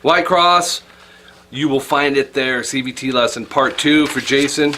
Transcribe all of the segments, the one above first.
Whitecross, you will find it there. CVT lesson part 2 for Jason.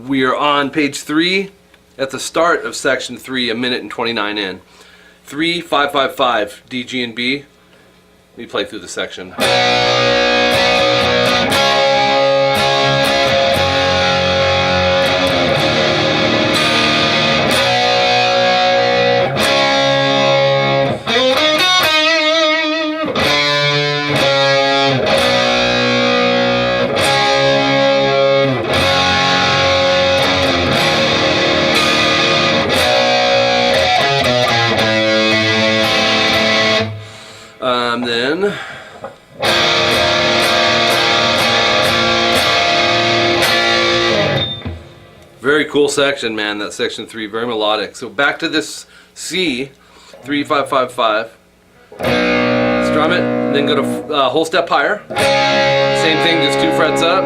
We are on page 3 at the start of section 3, a minute and 29 in. 3, 5, 5, 5, D, G, and B. Let me play through the section. Then very cool section, man, that section 3, very melodic. So back to this C, 3, 5, 5, 5. Strum it, and then go to whole step higher. Same thing, just 2 frets up.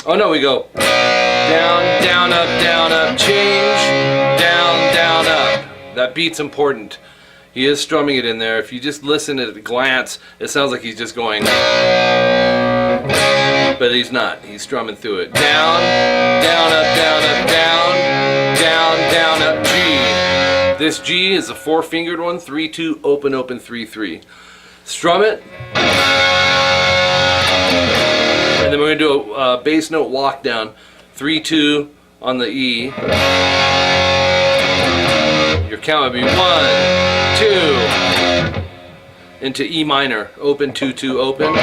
Oh no, we go down, down, up, change, down, down, up. That beat's important. He is strumming it in there. If you just listen at a glance, it sounds like he's just going, but he's not. He's strumming through it. Down, down, up, down, down, down, up, G. This G is a 4-fingered one, 3, 2, open, open, 3, 3. Strum it. And then we're going to do a bass note walk down, 3, 2 on the E. Your count would be 1, 2, into E minor, open, 2, 2, open,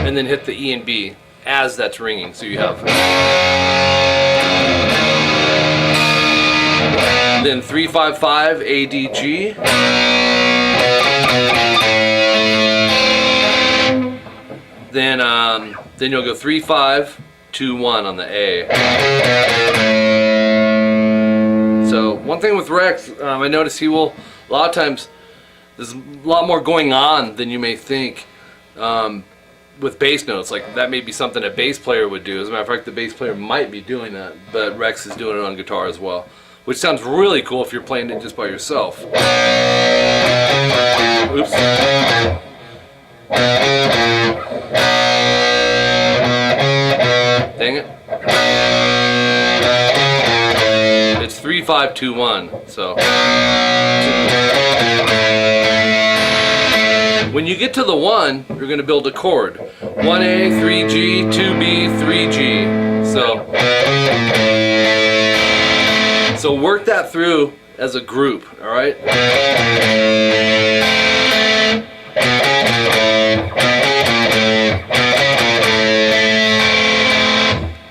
and then hit the E and B as that's ringing. So you have then 3, 5, 5, A, D, G, then you'll go 3, 5, 2, 1 on the A. So one thing with Rex, I notice he will, a lot of times, there's a lot more going on than you may think with bass notes. Like that may be something a bass player would do. As a matter of fact, the bass player might be doing that, but Rex is doing it on guitar as well, which sounds really cool if you're playing it just by yourself. Oops. Dang it. It's 3, 5, 2, 1. So when you get to the 1, you're going to build a chord. 1A, 3G, 2B, 3G. So work that through as a group, all right?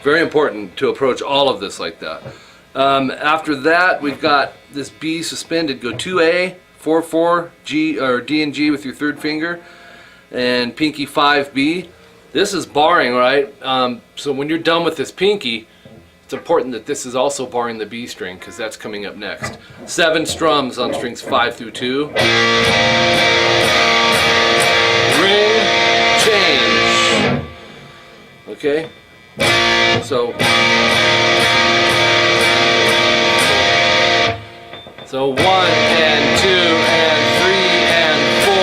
Very important to approach all of this like that. After that, we've got this B suspended. Go 2A, 4, 4, G, or D and G with your 3rd finger, and pinky 5B. This is barring, right? So when you're done with this pinky, it's important that this is also barring the B string, because that's coming up next. 7 strums on strings 5 through 2. Ring, change. Okay? So 1 and 2 and 3 and 4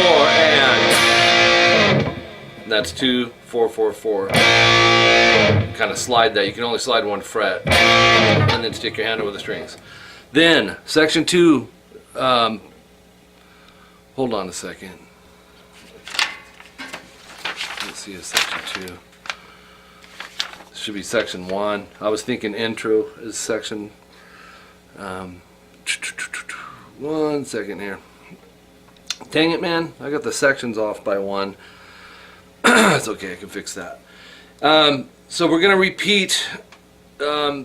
and that's 2, 4, 4, 4. Kind of slide that. You can only slide 1 fret, and then stick your hand over the strings. Then section 2. Hold on a second. Let's see, is section 2. Should be section 1. I was thinking intro is section. 1 second here. Dang it, man! I got the sections off by 1. It's okay. I can fix that. So we're gonna repeat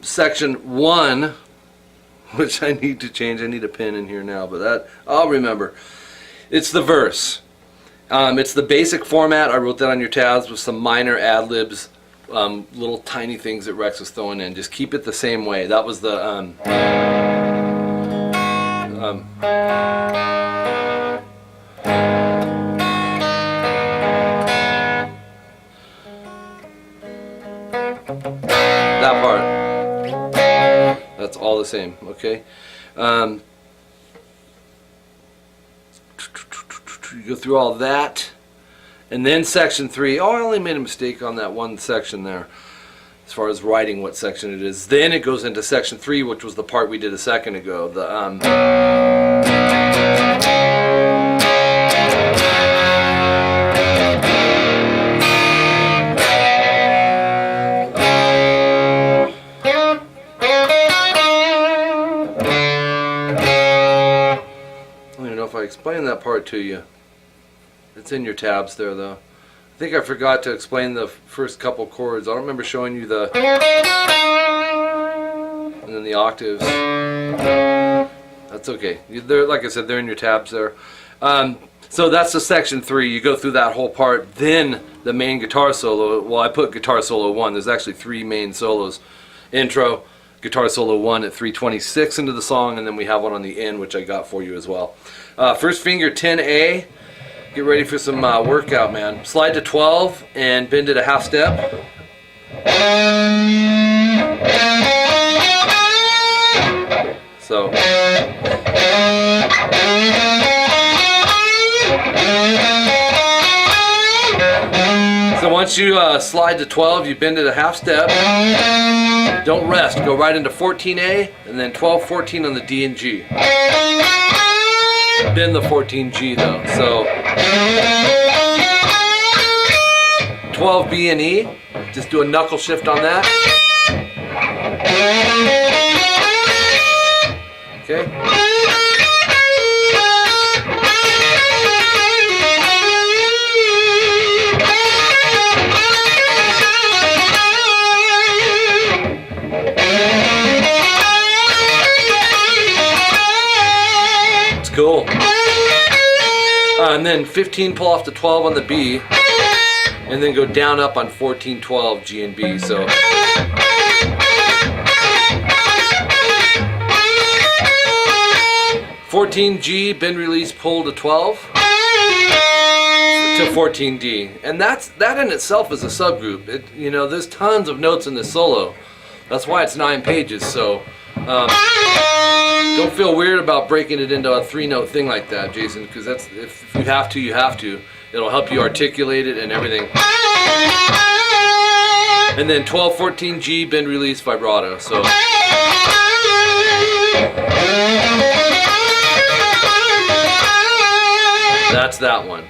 section 1, which I need to change. I need a pen in here now, but that I'll remember. It's the verse. It's the basic format. I wrote that on your tabs with some minor ad-libs. Little tiny things that Rex was throwing in. Just keep it the same way. That was the that part. That's all the same. Okay. You go through all that. And then section 3, oh, I only made a mistake on that one section there as far as writing what section it is. Then it goes into section 3, which was the part we did a second ago. I don't even know if I explained that part to you. It's in your tabs there, though. I think I forgot to explain the first couple chords. I don't remember showing you the... and then the octaves. That's okay. They're, like I said, they're in your tabs there. So that's the section 3. You go through that whole part. Then the main guitar solo. Well, I put guitar solo 1. There's actually 3 main solos. Intro, guitar solo 1 at 3/26 into the song, and then we have one on the end, which I got for you as well. First finger 10A. Get ready for some workout, man. Slide to 12 and bend it a half step. So once you slide to 12, you bend it a half step. Don't rest. Go right into 14A and then 12, 14 on the D and G. Bend the 14G though. So 12 B and E. Just do a knuckle shift on that. Okay. It's cool. And then 15 pull off to 12 on the B, and then go down up on 14, 12 G and B. So 14 G, bend release pull to 12 to 14 D, and that in itself is a subgroup. You know, there's tons of notes in this solo. That's why it's 9 pages. So don't feel weird about breaking it into a 3-note thing like that, Jason, because that's, if you have to, you have to. It'll help you articulate it and everything. And then 12, 14 G, bend release vibrato. So that's that one.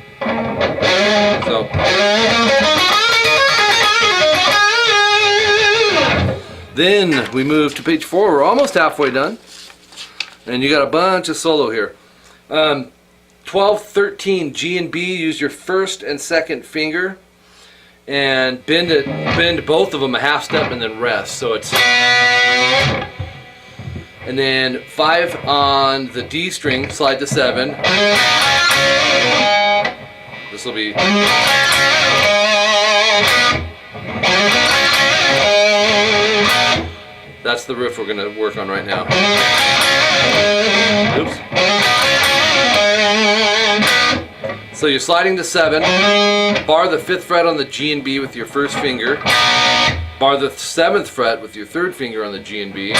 So then we move to page 4. We're almost halfway done. And you got a bunch of solo here. 12, 13 G and B, use your first and second finger and bend both of them a half step and then rest. So it's, and then 5 on the D string, slide to 7. This will be, that's the riff we're going to work on right now. Oops. So you're sliding to 7, bar the 5th fret on the G and B with your first finger, bar the 7th fret with your 3rd finger on the G and B,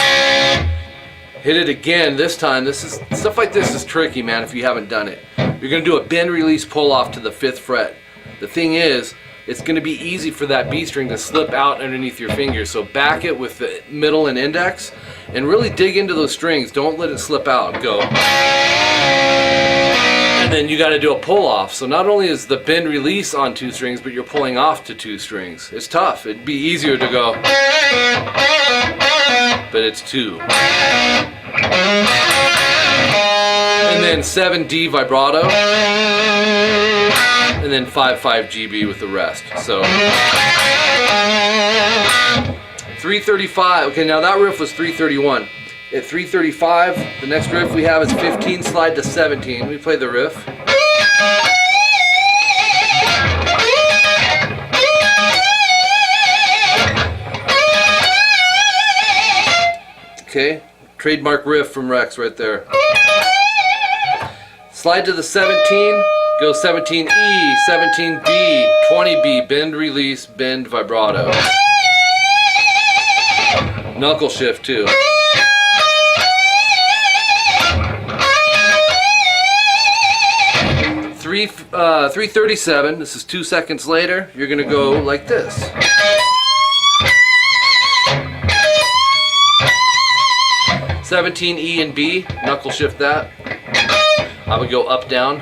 hit it again this time. This is, stuff like this is tricky, man, if you haven't done it. You're going to do a bend release pull off to the 5th fret. The thing is, it's going to be easy for that B string to slip out underneath your fingers. So back it with the middle and index and really dig into those strings. Don't let it slip out. Go. And then you got to do a pull off. So not only is the bend release on 2 strings, but you're pulling off to 2 strings. It's tough. It'd be easier to go, but it's 2. And then 7D vibrato. And then 5/5 GB with the rest. So 335. Okay, now that riff was 331. At 335, the next riff we have is 15 slide to 17. We play the riff. Okay, trademark riff from Rex right there. Slide to the 17. Go 17E, 17B, 20B, bend release, bend vibrato. Knuckle shift too. 337, this is 2 seconds later, you're going to go like this. E and B, knuckle shift that. I would go up, down,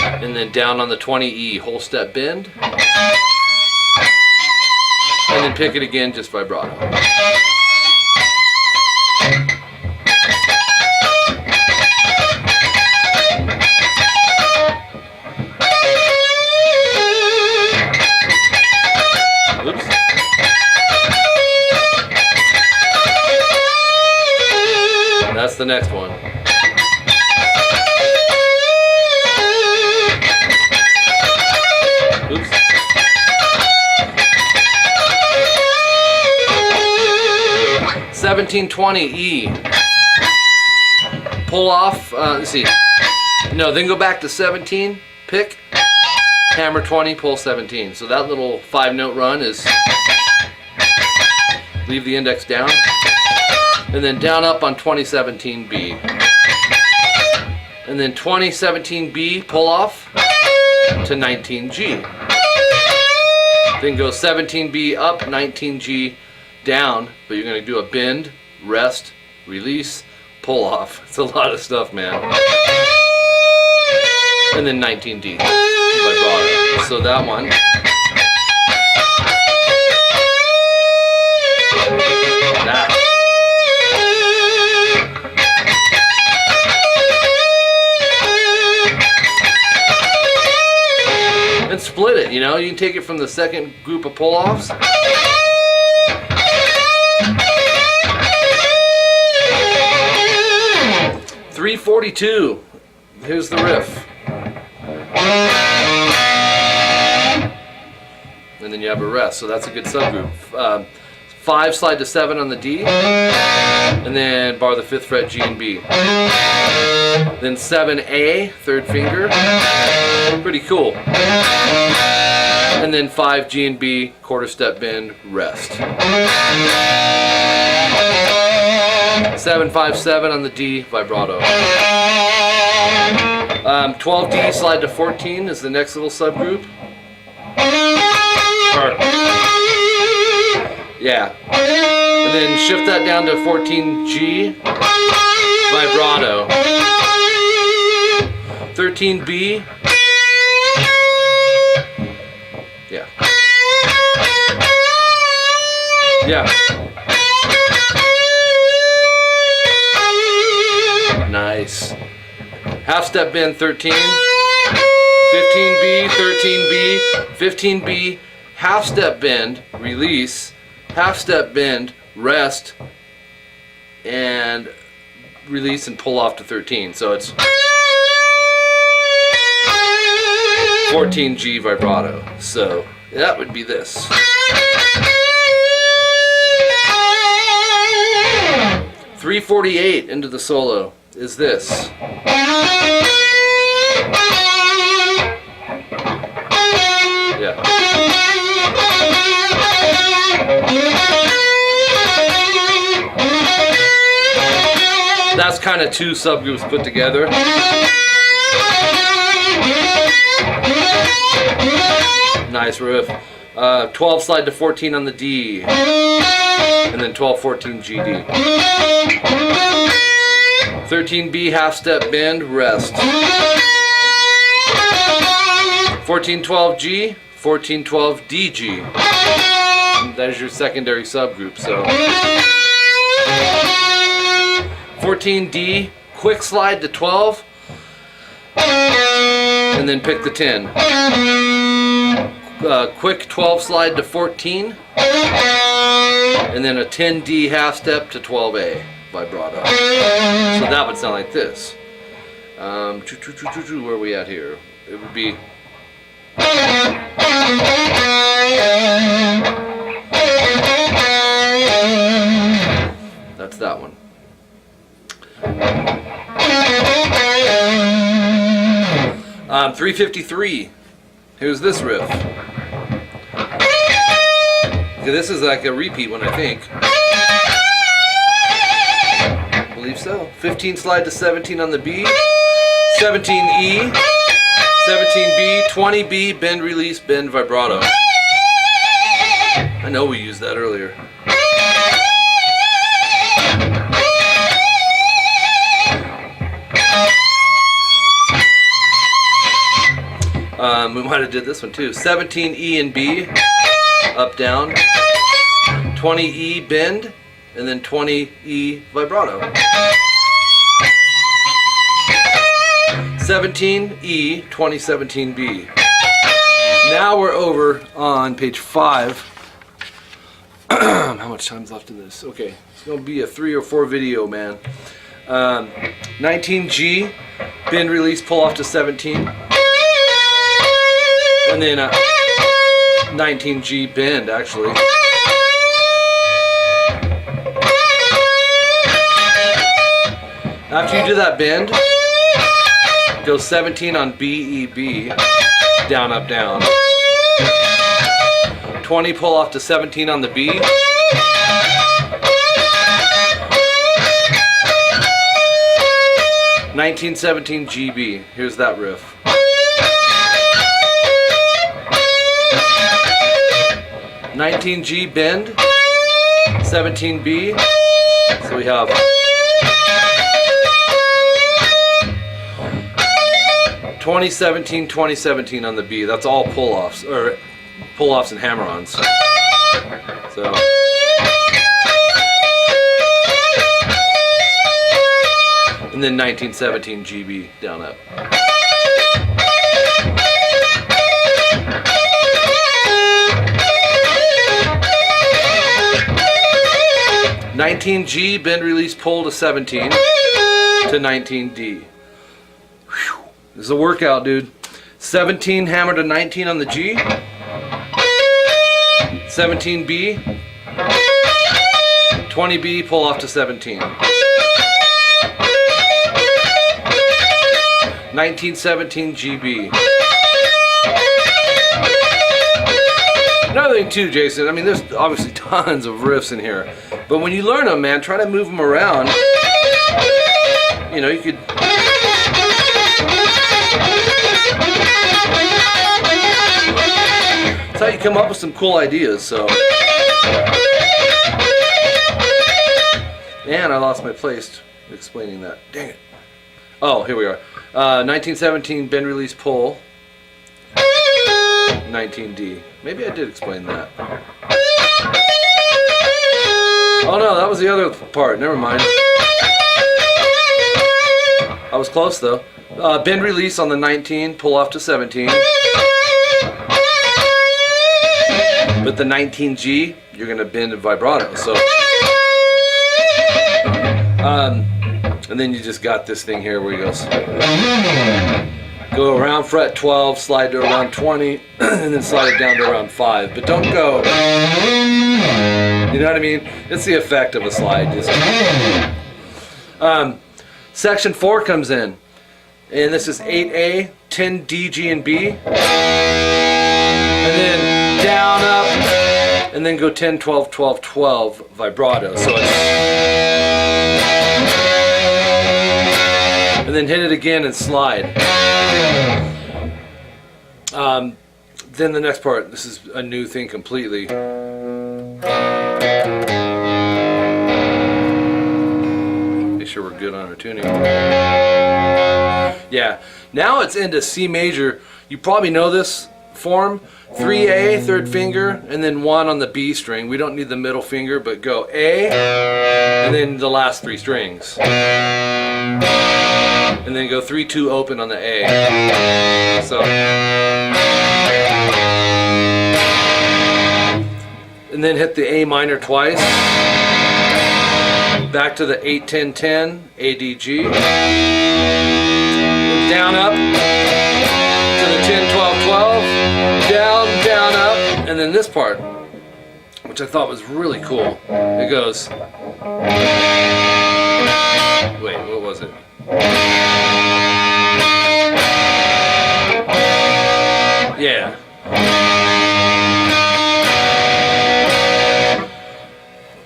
and then down on the 20 E, whole step bend. And then pick it again, just vibrato. Oops. That's the next one. Oops. E. Pull off. Let's see. No, then go back to 17. Pick. Hammer 20. Pull 17. So that little 5-note run is. Leave the index down. And then down up on 2017 B. And then 2017 B. Pull off to 19 G. Then go 17 B up, 19 G down, but you're going to do a bend, rest, release, pull off. It's a lot of stuff, man. And then 19D vibrato. So that one. That. And split it, you know, you can take it from the second group of pull-offs. .342. Here's the riff. And then you have a rest, so that's a good subgroup. 5 slide to 7 on the D, and then bar the 5th fret G and B. Then 7A, 3rd finger, pretty cool. And then 5 G and B, quarter step bend, rest. 7-5-7 on the D, vibrato. 12D, slide to 14 is the next little subgroup. Yeah. And then shift that down to 14G, vibrato. 13B. Yeah. Yeah. Nice. Half step bend 13. 15B, 13B, 15B, half step bend, release, half step bend, rest, and release and pull off to 13. So it's 14G vibrato. So that would be this. .348 into the solo is this. Yeah. That's kind of 2 subgroups put together. Nice riff. 12 slide to 14 on the D, and then 12-14 GD. 13B, half step bend, rest. 14-12G, 14-12 DG. That is your secondary subgroup. So 14D, quick slide to 12, and then pick the 10. Quick 12 slide to 14, and then a 10D half step to 12A vibrato. So that would sound like this. Where are we at here? It would be. That's that one. .353. Here's this riff. Okay, this is like a repeat one, I think. I believe so. 15 slide to 17 on the B. 17E. 17B, 20B, bend, release, bend, vibrato. I know we used that earlier. We might have did this one too. 17E and B, up, down. 20E, bend, and then 20E, vibrato. 17E, 2017B. Now we're over on page 5. How much time's left in this? Okay, it's going to be a 3 or 4 video, man. 19G, bend, release, pull off to 17. And then 19G, bend, actually. After you do that bend, go 17 on B, E, B, down, up, down. 20, pull off to 17 on the B. Nineteen 17 GB. Here's that riff. $19G bend, 17B. So we have 2017, 2017 on the B. That's all pull-offs, or pull-offs and hammer-ons. So. And then 1917 GB down up. $19G, bend, release, pull to 17 to 19D. Whew. This is a workout, dude. 17 hammer to 19 on the G. 17B. 20B, pull off to 17. 1917 GB. Another thing too, Jason, I mean, there's obviously tons of riffs in here, but when you learn them, man, try to move them around. You know, you could... That's how you come up with some cool ideas, so... And I lost my place explaining that. Dang it. Oh, here we are. 1917 bend, release, pull. 19D. Maybe I did explain that. Oh no, that was the other part. Never mind. I was close though. Bend, release on the 19, pull off to 17. But the 19G, you're gonna bend and vibrato. So, and then you just got this thing here where he goes. Go around fret 12, slide to around 20, and then slide it down to around 5. But don't go, you know what I mean? It's the effect of a slide. Just. Section 4 comes in, and this is 8A, 10 D, G, and B. And then down, up, and then go 10, 12, 12, 12, vibrato. So it's... And then hit it again and slide. Then the next part, this is a new thing completely. Make sure we're good on our tuning. Yeah, now it's into C major. You probably know this form. 3A, third finger, and then 1 on the B string. We don't need the middle finger, but go A, and then the last 3 strings. And then go 3, 2 open on the A. So. And then hit the A minor twice. Back to the 8, 10, 10, A, D, G. Down, up. To the 10, 12, 12. Down, down, up. And then this part, which I thought was really cool. It goes. Wait, what was it? Yeah.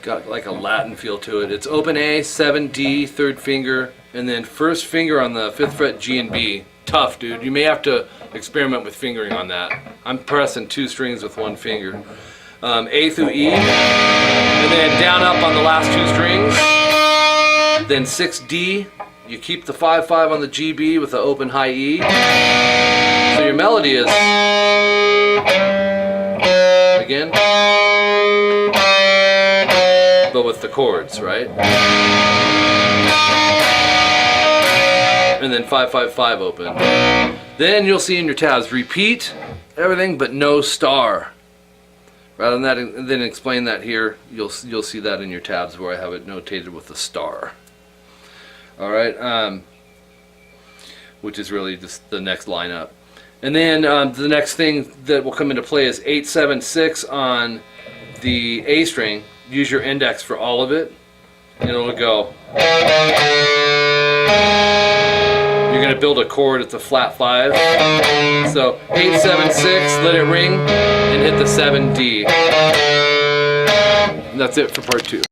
Got like a Latin feel to it. It's open A, 7D, third finger, and then first finger on the 5th fret G and B, tough, dude. You may have to experiment with fingering on that. I'm pressing 2 strings with 1 finger. A through E, and then down up on the last 2 strings. Then 6D. You keep the 5/5 on the GB with the open high E. So your melody is again, but with the chords, right? And then 5/5/5 open. Then you'll see in your tabs, repeat everything but no star. Rather than that, and then explain that here, you'll see that in your tabs where I have it notated with a star. All right, which is really just the next line up. And then the next thing that will come into play is 8/7/6 on the A string. Use your index for all of it, and it'll go. You're going to build a chord, it's a flat 5. So 8/7/6, let it ring, and hit the 7D. And that's it for part 2.